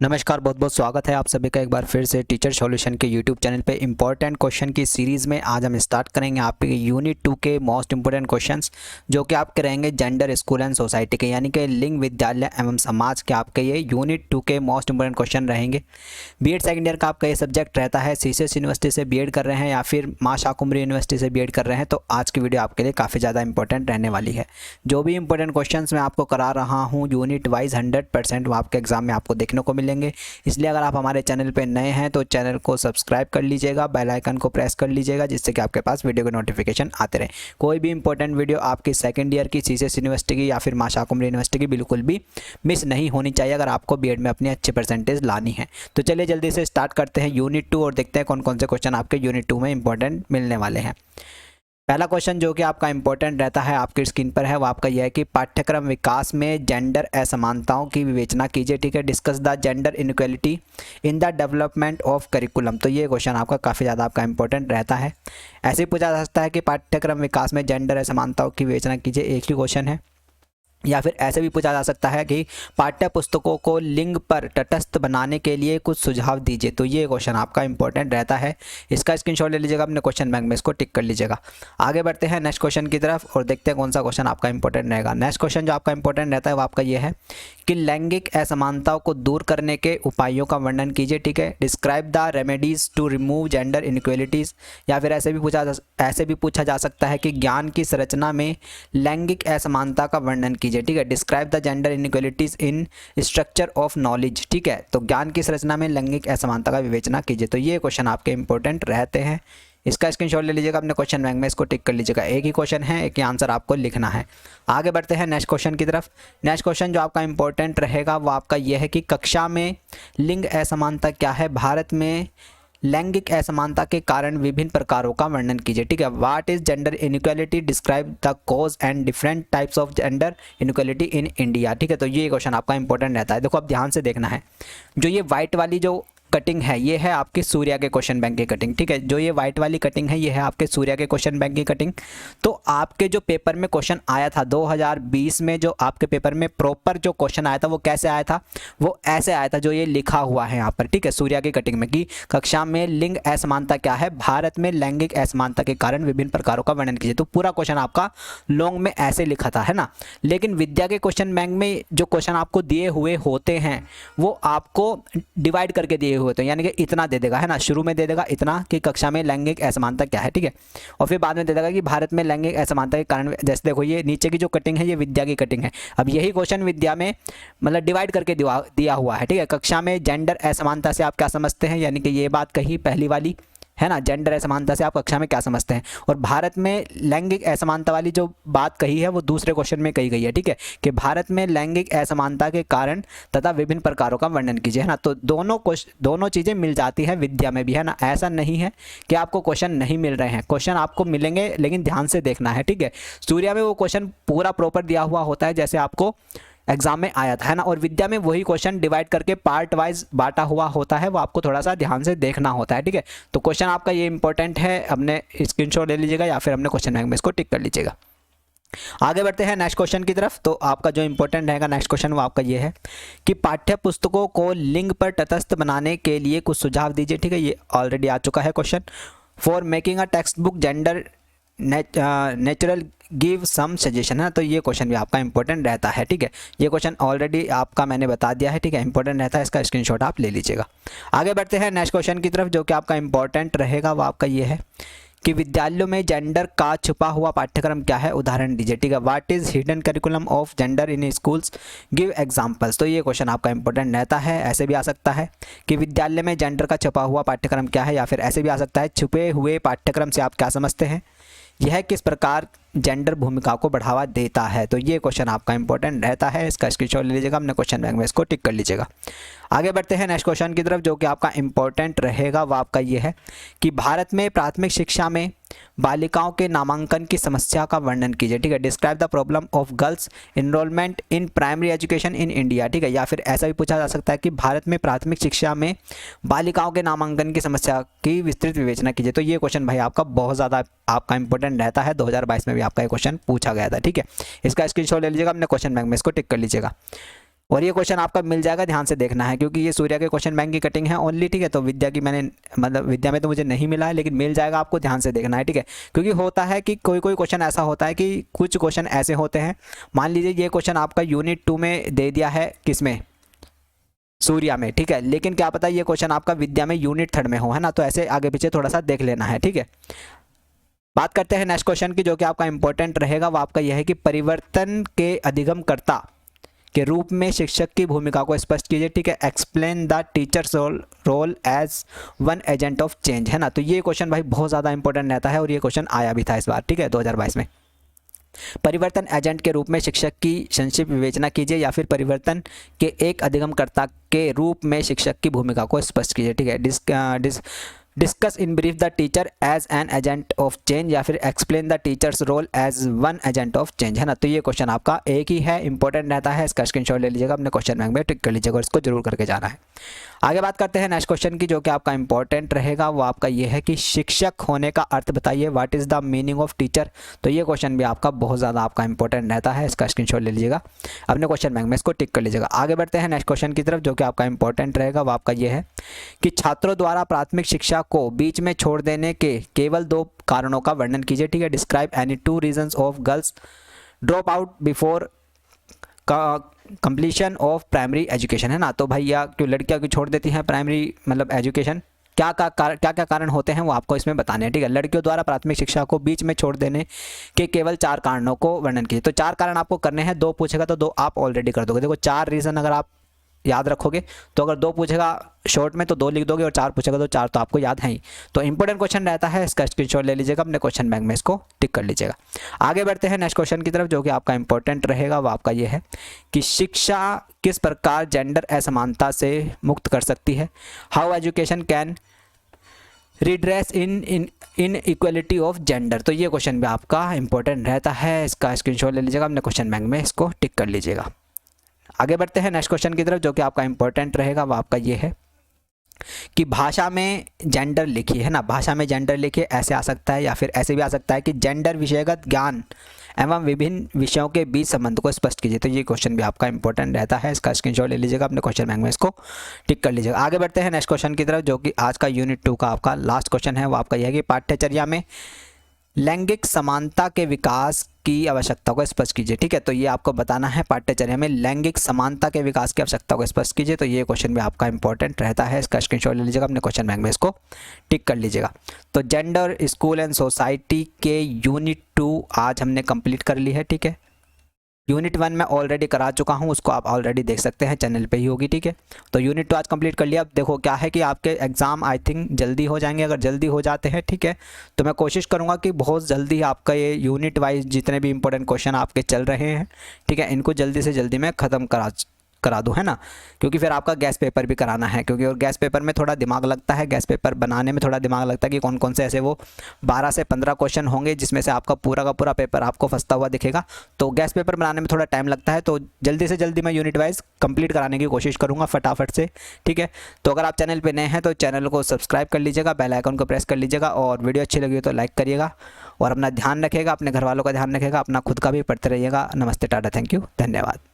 नमस्कार, बहुत बहुत स्वागत है आप सभी का एक बार फिर से टीचर सॉल्यूशन के यूट्यूब चैनल पे इंपॉर्टेंट क्वेश्चन की सीरीज़ में। आज हम स्टार्ट करेंगे आपके यूनिट 2 के मोस्ट इंपॉर्टेंट क्वेश्चंस, जो कि आपके रहेंगे जेंडर, स्कूल एंड सोसाइटी के, यानी कि लिंग, विद्यालय एवं समाज के। आपके ये यूनिट 2 के मोस्ट इंपॉर्टेंट क्वेश्चन रहेंगे। बीएड सेकेंड ईयर का आपका ये सब्जेक्ट रहता है। सीसीएस यूनिवर्सिटी से बीएड कर रहे हैं या फिर माँ शाकुंभरी यूनिवर्सिटी से बीएड कर रहे हैं, तो आज की वीडियो आपके लिए काफ़ी ज़्यादा इंपॉर्टेंट रहने वाली है। जो भी इंपॉर्टेंट क्वेश्चन मैं आपको करा रहा हूँ यूनिट वाइज 100% वो आपके एग्जाम में आपको देखने को मिलेंगे। इसलिए अगर आप हमारे चैनल पे नए हैं तो चैनल को सब्सक्राइब कर लीजिएगा, बेल आइकन को प्रेस कर लीजिएगा, जिससे कि आपके पास वीडियो के नोटिफिकेशन आते रहे। कोई भी इंपॉर्टेंट वीडियो आपकी सेकंड ईयर की सीसीएस यूनिवर्सिटी की या फिर माँ शाकुंभरी यूनिवर्सिटी की बिल्कुल भी मिस नहीं होनी चाहिए, अगर आपको बीएड में अपनी अच्छी परसेंटेज लानी है। तो चलिए जल्दी से स्टार्ट करते हैं यूनिट 2 और देखते हैं कौन कौन से क्वेश्चन आपके यूनिट 2 में इंपॉर्टेंट मिलने वाले हैं। पहला क्वेश्चन जो कि आपका इंपॉर्टेंट रहता है आपकी स्क्रीन पर है, वो आपका यह है कि पाठ्यक्रम विकास में जेंडर असमानताओं की विवेचना कीजिए। ठीक है, discuss the gender inequality in the development of curriculum. तो ये क्वेश्चन आपका काफ़ी ज़्यादा आपका इंपॉर्टेंट रहता है। ऐसे ही पूछा जा सकता है कि पाठ्यक्रम विकास में जेंडर असमानताओं की विवेचना कीजिए, एक ही क्वेश्चन है। या फिर ऐसे भी पूछा जा सकता है कि पाठ्य पुस्तकों को लिंग पर तटस्थ बनाने के लिए कुछ सुझाव दीजिए। तो ये क्वेश्चन आपका इंपॉर्टेंट रहता है। इसका स्क्रीनशॉट ले लीजिएगा, अपने क्वेश्चन बैंक में इसको टिक कर लीजिएगा। आगे बढ़ते हैं नेक्स्ट क्वेश्चन की तरफ और देखते हैं कौन सा क्वेश्चन आपका इंपॉर्टेंट रहेगा। नेक्स्ट क्वेश्चन जो आपका इंपॉर्टेंट रहता है वो आपका ये है कि लैंगिक असमानताओं को दूर करने के उपायों का वर्णन कीजिए। ठीक है, describe the remedies to remove gender inequalities. या फिर ऐसे भी पूछा जा सकता है कि ज्ञान की संरचना में लैंगिक असमानता का वर्णन कीजिए। ठीक है, describe the gender inequalities in structure of knowledge. ठीक है, तो ज्ञान की संरचना में लैंगिक असमानता का विवेचना कीजिए। तो ये क्वेश्चन आपके इंपॉर्टेंट रहते हैं। इसका स्क्रीनशॉट ले लीजिएगा, अपने क्वेश्चन बैंक में इसको टिक कर लीजिएगा। एक ही क्वेश्चन है, एक ही आंसर आपको लिखना है। आगे बढ़ते हैं नेक्स्ट क्वेश्चन की तरफ। नेक्स्ट क्वेश्चन जो आपका इंपॉर्टेंट रहेगा वो आपका यह है कि कक्षा में लिंग असमानता क्या है, भारत में लैंगिक असमानता के कारण विभिन्न प्रकारों का वर्णन कीजिए। ठीक है, what is gender inequality, describe the cause and different types of gender inequality in India. ठीक है, तो ये क्वेश्चन आपका इंपॉर्टेंट रहता है। देखो अब ध्यान से देखना है, जो ये वाइट वाली जो कटिंग है ये है आपकी सूर्या के क्वेश्चन बैंक की कटिंग। ठीक है, जो ये वाइट वाली कटिंग है ये है आपके सूर्या के क्वेश्चन बैंक की कटिंग। तो आपके जो पेपर में क्वेश्चन आया था 2020 में, जो आपके पेपर में प्रॉपर जो क्वेश्चन आया था वो कैसे आया था, वो ऐसे आया था जो ये लिखा हुआ है यहाँ पर। ठीक है, सूर्या की कटिंग में कि कक्षा में लिंग असमानता क्या है, भारत में लैंगिक असमानता के कारण विभिन्न प्रकारों का वर्णन कीजिए। तो पूरा क्वेश्चन आपका लॉन्ग में ऐसे लिखा था, है ना। लेकिन विद्या के क्वेश्चन बैंक में जो क्वेश्चन आपको दिए हुए होते हैं वो आपको डिवाइड करके दिए होते हैं, यानी कि इतना दे देगा, है ना। शुरू में दे देगा इतना कि कक्षा में लैंगिक असमानता क्या है, ठीक है, और फिर बाद में दे देगा कि भारत में लैंगिक असमानता के कारण। जैसे देखो ये नीचे की जो कटिंग है ये विद्या की कटिंग है। अब यही क्वेश्चन विद्या में मतलब डिवाइड करके दिया हुआ है। ठीक है, कक्षा में जेंडर असमानता से आप क्या समझते हैं, यानी कि ये बात कही पहली वाली, है ना, जेंडर असमानता से आप कक्षा में क्या समझते हैं। और भारत में लैंगिक असमानता वाली जो बात कही है वो दूसरे क्वेश्चन में कही गई है। ठीक है, कि भारत में लैंगिक असमानता के कारण तथा विभिन्न प्रकारों का वर्णन कीजिए, है ना। तो दोनों चीज़ें मिल जाती है विद्या में भी, है ना। ऐसा नहीं है कि आपको क्वेश्चन नहीं मिल रहे हैं, क्वेश्चन आपको मिलेंगे, लेकिन ध्यान से देखना है। ठीक है, सूर्या में वो क्वेश्चन पूरा प्रॉपर दिया हुआ होता है जैसे आपको एग्जाम में आया था, है ना। और विद्या में वही क्वेश्चन डिवाइड करके पार्ट वाइज बांटा हुआ होता है, वो आपको थोड़ा सा ध्यान से देखना होता है। ठीक है, तो क्वेश्चन आपका ये इंपॉर्टेंट है, अपने स्क्रीनशॉट ले लीजिएगा या फिर अपने क्वेश्चन बैंक में इसको टिक कर लीजिएगा। आगे बढ़ते हैं नेक्स्ट क्वेश्चन की तरफ। तो आपका जो इंपॉर्टेंट रहेगा नेक्स्ट क्वेश्चन वो आपका ये है कि पाठ्य पुस्तकों को लिंग पर तटस्थ बनाने के लिए कुछ सुझाव दीजिए। ठीक है, ये ऑलरेडी आ चुका है question. For making a text book gender natural give some suggestion, है। तो ये क्वेश्चन भी आपका इंपॉर्टेंट रहता है। ठीक है, ये क्वेश्चन ऑलरेडी आपका मैंने बता दिया है। ठीक है, इंपॉर्टेंट रहता है, इसका स्क्रीनशॉट आप ले लीजिएगा। आगे बढ़ते हैं नेक्स्ट क्वेश्चन की तरफ, जो कि आपका इंपॉर्टेंट रहेगा वो आपका ये है कि विद्यालयों में जेंडर का छुपा हुआ पाठ्यक्रम क्या है, उदाहरण दीजिए। ठीक है, what is hidden curriculum of gender in schools, give examples. तो ये क्वेश्चन आपका इंपॉर्टेंट रहता है। ऐसे भी आ सकता है कि विद्यालय में जेंडर का छुपा हुआ पाठ्यक्रम क्या है, या फिर ऐसे भी आ सकता है छुपे हुए पाठ्यक्रम से आप क्या समझते हैं, यह किस प्रकार जेंडर भूमिका को बढ़ावा देता है। तो ये क्वेश्चन आपका इंपॉर्टेंट रहता है, इसका स्क्रीनशॉट ले लीजिएगा, अपने क्वेश्चन बैंक में इसको टिक कर लीजिएगा। आगे बढ़ते हैं नेक्स्ट क्वेश्चन की तरफ, जो कि आपका इंपॉर्टेंट रहेगा वो आपका ये है कि भारत में प्राथमिक शिक्षा में बालिकाओं के नामांकन की समस्या का वर्णन कीजिए। ठीक है, describe the problem of girls enrolment in primary education in India. ठीक है, या फिर ऐसा भी पूछा जा सकता है कि भारत में प्राथमिक शिक्षा में बालिकाओं के नामांकन की समस्या की विस्तृत विवेचना कीजिए। तो ये क्वेश्चन भाई आपका बहुत ज़्यादा आपका इंपॉर्टेंट रहता है, 2022 में भी आपका ये क्वेश्चन पूछा गया था। ठीक है, इसका स्क्रीनशॉट ले लीजिएगा, अपने क्वेश्चन बैंक में इसको टिक कर लीजिएगा। और ये क्वेश्चन आपका मिल जाएगा, ध्यान से देखना है, क्योंकि ये सूर्या के क्वेश्चन बैंक की कटिंग है ओनली, ठीक है। तो विद्या की मैंने मतलब विद्या में तो मुझे नहीं मिला है, लेकिन मिल जाएगा आपको, ध्यान से देखना है, ठीक है। क्योंकि होता है कि कोई कोई क्वेश्चन ऐसा होता है कि कुछ क्वेश्चन ऐसे होते हैं, मान लीजिए ये क्वेश्चन आपका यूनिट 2 में दे दिया है, किसमें, सूर्या में, ठीक है, लेकिन क्या पता ये क्वेश्चन आपका विद्या में यूनिट 3 में हो, है ना। तो ऐसे आगे पीछे थोड़ा सा देख लेना है, ठीक है। बात करते हैं नेक्स्ट क्वेश्चन की, जो कि आपका इंपॉर्टेंट रहेगा। वो आपका यह है कि परिवर्तन के अधिगमकर्ता के रूप में शिक्षक की भूमिका को स्पष्ट कीजिए, ठीक है। Explain the teachers role as one agent of change, है ना। तो ये क्वेश्चन भाई बहुत ज़्यादा इंपॉर्टेंट रहता है, और ये क्वेश्चन आया भी था इस बार, ठीक है, 2022 में। परिवर्तन एजेंट के रूप में शिक्षक की संक्षिप्त विवेचना कीजिए, या फिर परिवर्तन के एक अधिगमकर्ता के रूप में शिक्षक की भूमिका को स्पष्ट कीजिए, ठीक है। Discuss in brief the teacher as an agent of change, या फिर explain the teachers role as one agent of change, है ना। तो ये क्वेश्चन आपका एक ही है, इंपॉर्टेंट रहता है, इसका स्क्रीनशॉट ले लीजिएगा, अपने क्वेश्चन बैंक में टिक कर लीजिएगा, और इसको जरूर करके जाना है। आगे बात करते हैं नेक्स्ट क्वेश्चन की, जो कि आपका इंपॉर्टेंट रहेगा। वो आपका ये है कि शिक्षक होने का अर्थ बताइए, what is the meaning of teacher. तो ये क्वेश्चन भी आपका बहुत ज़्यादा आपका इंपॉर्टेंट रहता है, इसका स्क्रीनशॉट ले लीजिएगा, अपने क्वेश्चन बैंक में इसको टिक कर लीजिएगा। आगे बढ़ते हैं नेक्स्ट क्वेश्चन की तरफ, जो कि आपका इंपॉर्टेंट रहेगा। वो आपका ये है कि छात्रों द्वारा प्राथमिक शिक्षा को बीच में छोड़ देने के केवल 2 कारणों का वर्णन कीजिए, ठीक है। Describe any 2 reasons of girls drop out before completion of primary education, है ना। तो भैया क्यों लड़कियां क्यों छोड़ देती हैं प्राइमरी मतलब एजुकेशन, क्या क्या कारण होते हैं वो आपको इसमें बताने हैं, ठीक है। लड़कियों द्वारा प्राथमिक शिक्षा को बीच में छोड़ देने के केवल 4 कारणों को वर्णन कीजिए। तो 4 कारण आपको करने हैं, 2 पूछेगा तो 2 आप ऑलरेडी कर दोगे। देखो 4 रीज़न अगर आप याद रखोगे तो अगर 2 पूछेगा शॉर्ट में तो 2 लिख दोगे, और 4 पूछेगा तो 4 तो आपको याद है ही। तो इंपॉर्टेंट क्वेश्चन रहता है, इसका स्क्रीनशॉट ले लीजिएगा, अपने क्वेश्चन बैंक में इसको टिक कर लीजिएगा। आगे बढ़ते हैं नेक्स्ट क्वेश्चन की तरफ, जो कि आपका इंपॉर्टेंट रहेगा। वो आपका ये है कि शिक्षा किस प्रकार जेंडर असमानता से मुक्त कर सकती है। How education can redress in equality of gender. तो ये क्वेश्चन भी आपका इंपॉर्टेंट रहता है, इसका स्क्रीनशॉट ले लीजिएगा, अपने क्वेश्चन बैंक में इसको टिक कर लीजिएगा। आगे बढ़ते हैं नेक्स्ट क्वेश्चन की तरफ, जो कि आपका इंपॉर्टेंट रहेगा। वो आपका ये है कि भाषा में जेंडर लिखिए, है ना। भाषा में जेंडर लिखिए, ऐसे आ सकता है, या फिर ऐसे भी आ सकता है कि जेंडर विषयगत ज्ञान एवं विभिन्न विषयों के बीच संबंध को स्पष्ट कीजिए। तो ये क्वेश्चन भी आपका इंपॉर्टेंट रहता है, इसका स्क्रीनशॉट ले लीजिएगा, अपने क्वेश्चन बैंक में इसको टिक कर लीजिएगा। आगे बढ़ते हैं नेक्स्ट क्वेश्चन की तरफ, जो कि आज का यूनिट 2 का आपका लास्ट क्वेश्चन है। वो आपका यह है कि पाठ्यचर्या में लैंगिक समानता के विकास की आवश्यकता को स्पष्ट कीजिए, ठीक है। तो ये आपको बताना है, पाठ्यचर्या में लैंगिक समानता के विकास की आवश्यकता को स्पष्ट कीजिए। तो ये क्वेश्चन भी आपका इंपॉर्टेंट रहता है, इसका स्क्रीनशॉट ले लीजिएगा, अपने क्वेश्चन बैंक में इसको टिक कर लीजिएगा। तो जेंडर स्कूल एंड सोसाइटी के यूनिट 2 आज हमने कंप्लीट कर ली है, ठीक है। यूनिट 1 मैं ऑलरेडी करा चुका हूँ, उसको आप ऑलरेडी देख सकते हैं, चैनल पे ही होगी, ठीक है। तो यूनिट 2 आज कंप्लीट कर लिया। अब देखो क्या है कि आपके एग्ज़ाम आई थिंक जल्दी हो जाएंगे, अगर जल्दी हो जाते हैं, ठीक है, तो मैं कोशिश करूँगा कि बहुत जल्दी आपका ये यूनिट वाइज जितने भी इंपॉर्टेंट क्वेश्चन आपके चल रहे हैं, ठीक है, इनको जल्दी से जल्दी मैं ख़त्म करा दूँ, है ना। क्योंकि फिर आपका गैस पेपर भी कराना है, क्योंकि और गैस पेपर में थोड़ा दिमाग लगता है, गैस पेपर बनाने में थोड़ा दिमाग लगता है कि कौन कौन से ऐसे वो 12 से 15 क्वेश्चन होंगे जिसमें से आपका पूरा का पूरा पेपर आपको फंसता हुआ दिखेगा। तो गैस पेपर बनाने में थोड़ा टाइम लगता है, तो जल्दी से जल्दी मैं यूनिट वाइज कंप्लीट कराने की कोशिश करूँगा फटाफट से, ठीक है। तो अगर आप चैनल पर नए हैं तो चैनल को सब्सक्राइब कर लीजिएगा, बेल आइकन को प्रेस कर लीजिएगा, और वीडियो अच्छी लगी तो लाइक करिएगा, और अपना ध्यान रखिएगा, अपने घर वालों का ध्यान रखिएगा, अपना खुद का भी पढ़ते रहिएगा। नमस्ते, टाटा, थैंक यू, धन्यवाद।